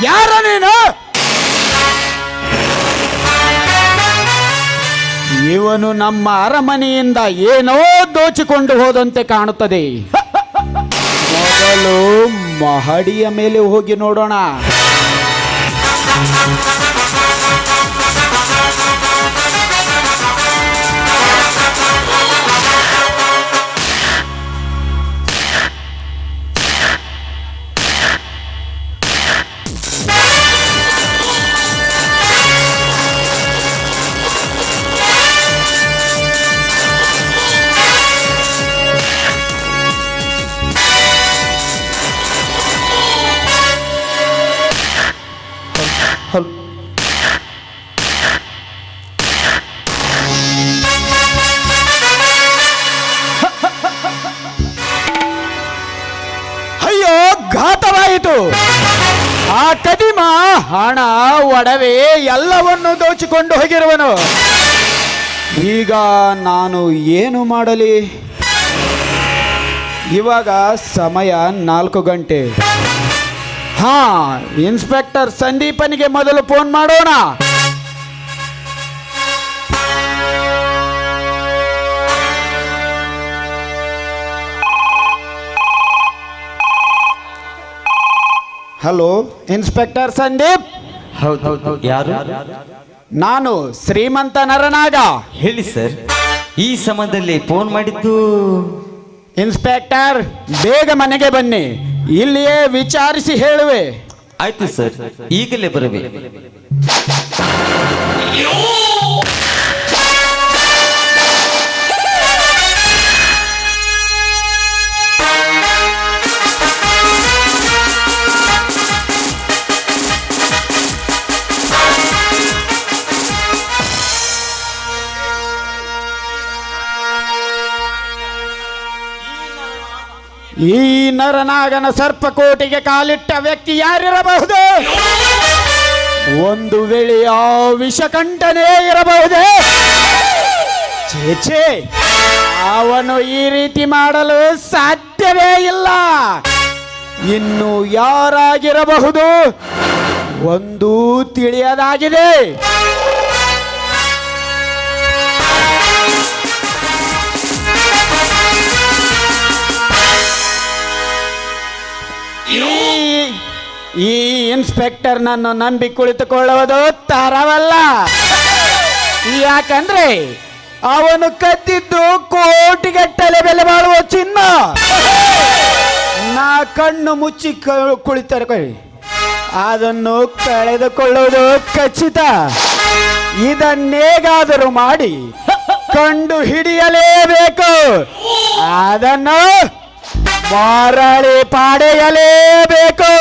ಯಾರ ನೀನು? ಇವನು ನಮ್ಮ ಅರಮನೆಯಿಂದ ಏನೋ ದೋಚಿಕೊಂಡು ಹೋದಂತೆ ಕಾಣುತ್ತದೆ. ಮೊದಲು ಮಹಡಿಯ ಮೇಲೆ ಹೋಗಿ ನೋಡೋಣ. ಅಯ್ಯೋ, ಘಾತವಾಯಿತು. ಆ ಕದಿಮ ಹಣ ಒಡವೆ ಎಲ್ಲವನ್ನು ದೋಚಿಕೊಂಡು ಹೋಗಿರುವನು. ಈಗ ನಾನು ಏನು ಮಾಡಲಿ? ಇವಾಗ ಸಮಯ 4 ಗಂಟೆ. ಹಾ, ಇನ್ಸ್ಪೆಕ್ಟರ್ ಸಂದೀಪನಿಗೆ ಮೊದಲು ಫೋನ್ ಮಾಡೋಣ. Hello, inspector Sandeep. ಹೌದು, ಯಾರು? ನಾನು ಶ್ರೀಮಂತ ನರನಾಗ. ಹೇಳಿ ಸರ್, ಈ ಸಮಯದಲ್ಲಿ ಫೋನ್ ಮಾಡಿದ್ದು? ಇನ್ಸ್ಪೆಕ್ಟರ್, ಬೇಗ ಮನೆಗೆ ಬನ್ನಿ, ಇಲ್ಲಿಯೇ ವಿಚಾರಿಸಿ ಹೇಳುವೆ. ಆಯ್ತು ಸರ್, ಈಗಲೇ ಬರವೆ. ಈ ನರನಾಗನ ಸರ್ಪಕೋಟಿಗೆ ಕಾಲಿಟ್ಟ ವ್ಯಕ್ತಿ ಯಾರಿರಬಹುದು? ಒಂದು ವೇಳೆ ಆ ವಿಷಕಂಠನೇ ಇರಬಹುದೇ? ಛೇ, ಅವನು ಈ ರೀತಿ ಮಾಡಲು ಸಾಧ್ಯವೇ ಇಲ್ಲ. ಇನ್ನು ಯಾರಾಗಿರಬಹುದು? ಒಂದು ತಿಳಿಯದಾಗಿದೆ. ಈ ಇನ್ಸ್ಪೆಕ್ಟರ್ ನನ್ನು ನಂಬಿ ಕುಳಿತುಕೊಳ್ಳುವುದು ತರವಲ್ಲ. ಯಾಕಂದ್ರೆ ಅವನು ಕದ್ದಿದ್ದು ಕೋಟಿಗಟ್ಟಲೆ ಬೆಲೆ ಬಾಳುವ ಚಿನ್ನ. ನಾ ಕಣ್ಣು ಮುಚ್ಚಿ ಕುಳಿತರೆ ಅದನ್ನು ಕಳೆದುಕೊಳ್ಳುವುದು ಖಚಿತ. ಇದನ್ನೇಗಾದರೂ ಮಾಡಿ ಕಂಡು ಹಿಡಿಯಲೇಬೇಕು. ಅದನ್ನು ಮರಳಿ ಪಡೆಯಲೇಬೇಕು.